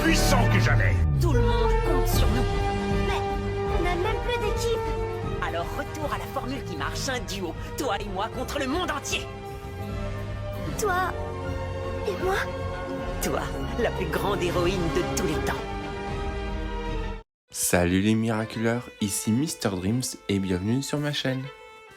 puissants que jamais. Tout le monde compte sur nous. Mais on n'a même plus d'équipe. Alors retour à la formule qui marche, un duo. Toi et moi contre le monde entier. Toi et moi. Toi, la plus grande héroïne de tous les temps. Salut les miraculeurs, ici Mr Dreams et bienvenue sur ma chaîne.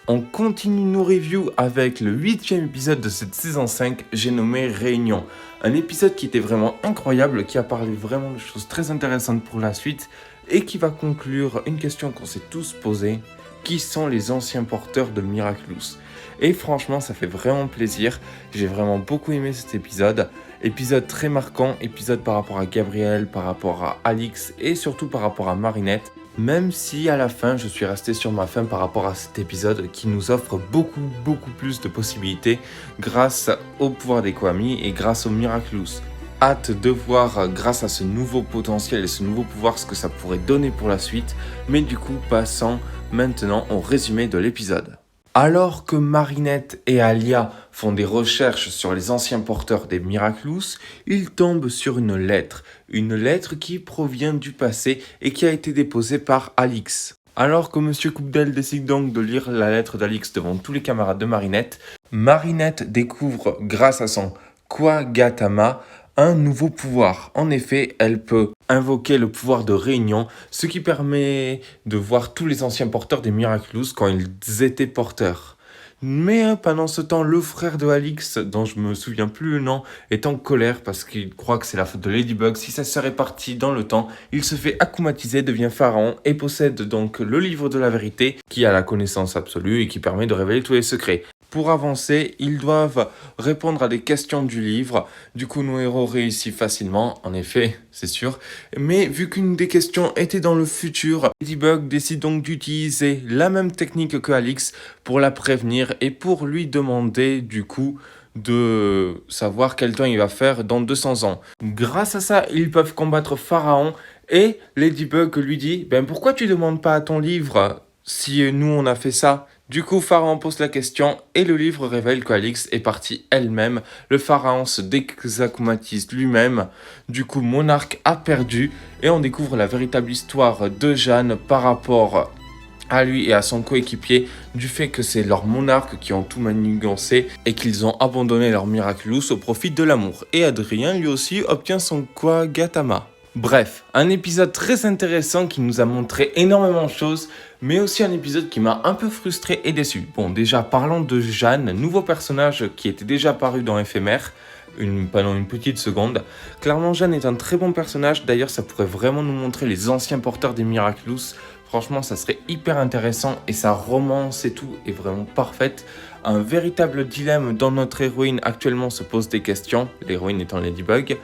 On continue nos reviews avec le 8e épisode de cette saison 5, j'ai nommé Réunion. Un épisode qui était vraiment incroyable, qui a parlé vraiment de choses très intéressantes pour la suite et qui va conclure une question qu'on s'est tous posée. Qui sont les anciens porteurs de Miraculous? Et franchement, ça fait vraiment plaisir. J'ai vraiment beaucoup aimé cet épisode. Épisode très marquant, épisode par rapport à Gabriel, par rapport à Alix et surtout par rapport à Marinette. Même si à la fin, je suis resté sur ma faim par rapport à cet épisode qui nous offre beaucoup plus de possibilités grâce au pouvoir des Kwami et grâce au Miraculous. Hâte de voir grâce à ce nouveau potentiel et ce nouveau pouvoir ce que ça pourrait donner pour la suite. Mais du coup, passons maintenant au résumé de l'épisode. Alors que Marinette et Alia font des recherches sur les anciens porteurs des Miraculous, ils tombent sur une lettre qui provient du passé et qui a été déposée par Alix. Alors que Monsieur Coupdel décide donc de lire la lettre d'Alix devant tous les camarades de Marinette, Marinette découvre grâce à son Kwagatama un nouveau pouvoir. En effet, elle peut invoquer le pouvoir de réunion, ce qui permet de voir tous les anciens porteurs des Miraculous quand ils étaient porteurs. Mais pendant ce temps, le frère de Alix, dont je me souviens plus le nom, est en colère parce qu'il croit que c'est la faute de Ladybug. Si ça serait parti dans le temps, il se fait akumatiser, devient pharaon et possède donc le livre de la vérité qui a la connaissance absolue et qui permet de révéler tous les secrets. Pour avancer, ils doivent répondre à des questions du livre. Du coup, nos héros réussissent facilement, en effet, c'est sûr. Mais vu qu'une des questions était dans le futur, Ladybug décide donc d'utiliser la même technique que Alix pour la prévenir et pour lui demander, du coup, de savoir quel temps il va faire dans 200 ans. Grâce à ça, ils peuvent combattre Pharaon et Ladybug lui dit « Pourquoi tu demandes pas à ton livre si nous on a fait ça ?» Du coup, Pharaon pose la question et le livre révèle qu'Alix est partie elle-même. Le pharaon se désakumatise lui-même. Du coup, Monarque a perdu et on découvre la véritable histoire de Jeanne par rapport à lui et à son coéquipier du fait que c'est leurs monarques qui ont tout manigancé et qu'ils ont abandonné leur Miraculous au profit de l'amour. Et Adrien lui aussi obtient son Kwagatama. Bref, un épisode très intéressant qui nous a montré énormément de choses, mais aussi un épisode qui m'a un peu frustré et déçu. Bon, déjà parlons de Jeanne, nouveau personnage qui était déjà apparu dans Éphémère, pendant une petite seconde. Clairement, Jeanne est un très bon personnage, d'ailleurs ça pourrait vraiment nous montrer les anciens porteurs des Miraculous. Franchement, ça serait hyper intéressant et sa romance et tout est vraiment parfaite. Un véritable dilemme dans notre héroïne actuellement se pose des questions, l'héroïne étant Ladybug.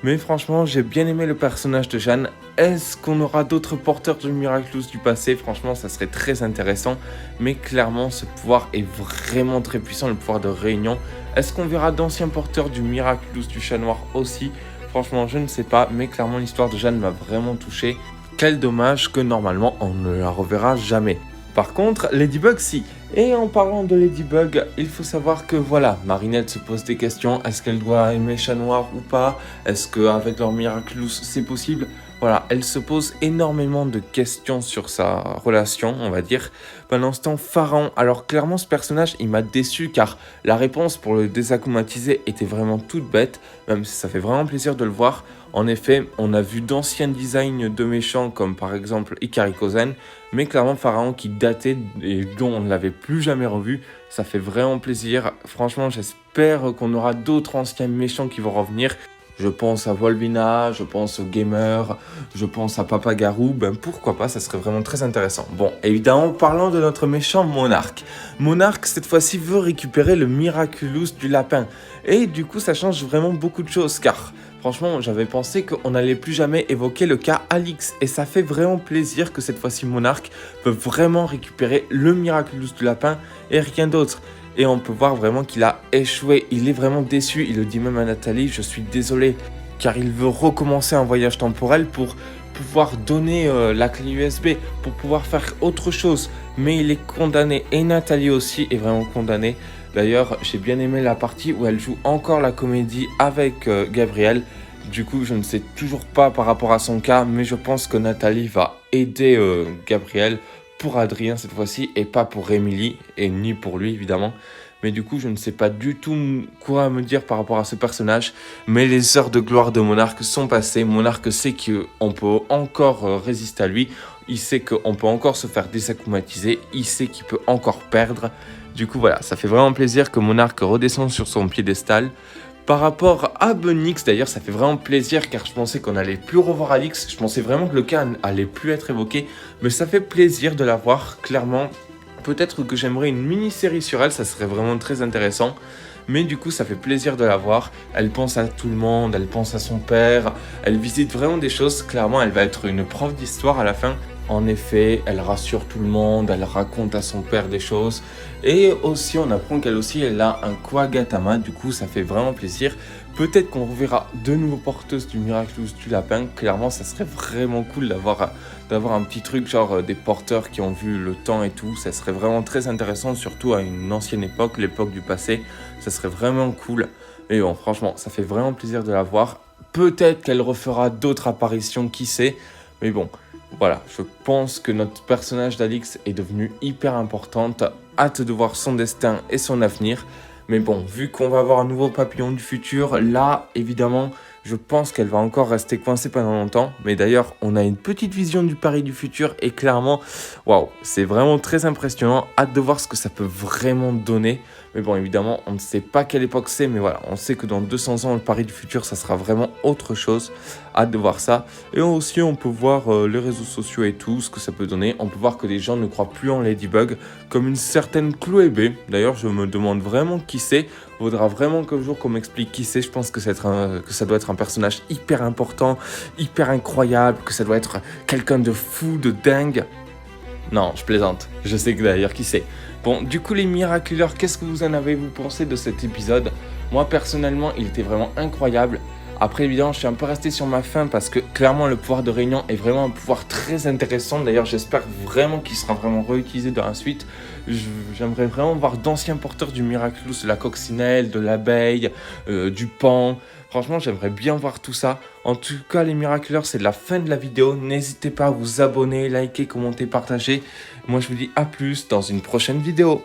Mais franchement, j'ai bien aimé le personnage de Jeanne. Est-ce qu'on aura d'autres porteurs de Miraculous du passé? Franchement, ça serait très intéressant. Mais clairement, ce pouvoir est vraiment très puissant, le pouvoir de réunion. Est-ce qu'on verra d'anciens porteurs du Miraculous du Chat Noir aussi? Franchement, je ne sais pas. Mais clairement, l'histoire de Jeanne m'a vraiment touché. Quel dommage que normalement, on ne la reverra jamais. Par contre, Ladybug, si. Et en parlant de Ladybug, il faut savoir que voilà, Marinette se pose des questions. Est-ce qu'elle doit aimer Chat Noir ou pas? Est-ce qu'avec leur Miraculous, c'est possible? Voilà, elle se pose énormément de questions sur sa relation, on va dire. Pendant ce temps, Pharaon, alors clairement ce personnage, il m'a déçu car la réponse pour le désakumatiser était vraiment toute bête, même si ça fait vraiment plaisir de le voir. En effet, on a vu d'anciens designs de méchants comme par exemple Ikarikozen, mais clairement Pharaon qui datait et dont on ne l'avait plus jamais revu, ça fait vraiment plaisir. Franchement, j'espère qu'on aura d'autres anciens méchants qui vont revenir. Je pense à Volvina, je pense au Gamer, je pense à Papa Garou, pourquoi pas, ça serait vraiment très intéressant. Bon, évidemment, parlons de notre méchant Monarque. Monarque, cette fois-ci, veut récupérer le Miraculous du lapin. Et du coup, ça change vraiment beaucoup de choses, car franchement, j'avais pensé qu'on n'allait plus jamais évoquer le cas Alix. Et ça fait vraiment plaisir que cette fois-ci, Monarque peut vraiment récupérer le Miraculous du lapin et rien d'autre. Et on peut voir vraiment qu'il a échoué, il est vraiment déçu, il le dit même à Nathalie, je suis désolé, car il veut recommencer un voyage temporel pour pouvoir donner la clé USB, pour pouvoir faire autre chose, mais il est condamné, et Nathalie aussi est vraiment condamnée. D'ailleurs, j'ai bien aimé la partie où elle joue encore la comédie avec Gabriel, Du coup, je ne sais toujours pas par rapport à son cas, mais je pense que Nathalie va aider Gabriel pour Adrien cette fois-ci et pas pour Émilie et ni pour lui évidemment. Mais du coup, je ne sais pas du tout quoi me dire par rapport à ce personnage. Mais les heures de gloire de Monarque sont passées. Monarque sait qu'on peut encore résister à lui. Il sait qu'on peut encore se faire désacclimatiser. Il sait qu'il peut encore perdre. Du coup, voilà, ça fait vraiment plaisir que Monarque redescende sur son piédestal. Par rapport à Benix, d'ailleurs, ça fait vraiment plaisir car je pensais qu'on allait plus revoir Alix. Je pensais vraiment que le cas allait plus être évoqué. Mais ça fait plaisir de la voir, clairement. Peut-être que j'aimerais une mini-série sur elle, ça serait vraiment très intéressant. Mais du coup, ça fait plaisir de la voir. Elle pense à tout le monde, elle pense à son père. Elle visite vraiment des choses. Clairement, elle va être une prof d'histoire à la fin. En effet, elle rassure tout le monde, elle raconte à son père des choses. Et aussi, on apprend qu'elle aussi, elle a un Koagatama. Du coup, ça fait vraiment plaisir. Peut-être qu'on reverra de nouveaux porteuses du Miraculous du Lapin. Clairement, ça serait vraiment cool d'avoir un petit truc, genre des porteurs qui ont vu le temps et tout. Ça serait vraiment très intéressant, surtout à une ancienne époque, l'époque du passé. Ça serait vraiment cool. Et bon, franchement, ça fait vraiment plaisir de la voir. Peut-être qu'elle refera d'autres apparitions, qui sait. Mais bon, voilà, je pense que notre personnage d'Alix est devenu hyper importante. Hâte de voir son destin et son avenir. Mais bon, vu qu'on va avoir un nouveau papillon du futur, là, évidemment, je pense qu'elle va encore rester coincée pendant longtemps. Mais d'ailleurs, on a une petite vision du Paris du futur et clairement, waouh, c'est vraiment très impressionnant. Hâte de voir ce que ça peut vraiment donner. Mais bon, évidemment, on ne sait pas quelle époque c'est, mais voilà, on sait que dans 200 ans, le Paris du futur, ça sera vraiment autre chose. Hâte de voir ça. Et aussi, on peut voir les réseaux sociaux et tout, ce que ça peut donner. On peut voir que les gens ne croient plus en Ladybug, comme une certaine Chloé B. D'ailleurs, je me demande vraiment qui c'est. Faudra vraiment qu'un jour qu'on m'explique qui c'est. Je pense que ça doit être un personnage hyper important, hyper incroyable, que ça doit être quelqu'un de fou, de dingue. Non, je plaisante. Je sais que d'ailleurs qui c'est. Bon, du coup les Miraculeurs, qu'est-ce que vous en avez pensé de cet épisode? Moi personnellement, il était vraiment incroyable. Après évidemment, je suis un peu resté sur ma faim parce que clairement le pouvoir de réunion est vraiment un pouvoir très intéressant. D'ailleurs, j'espère vraiment qu'il sera vraiment réutilisé dans la suite. J'aimerais vraiment voir d'anciens porteurs du Miraculous, de la coccinelle, de l'abeille, du pan. Franchement, j'aimerais bien voir tout ça. En tout cas, les Miraculeurs, c'est la fin de la vidéo. N'hésitez pas à vous abonner, liker, commenter, partager. Moi, je vous dis à plus dans une prochaine vidéo.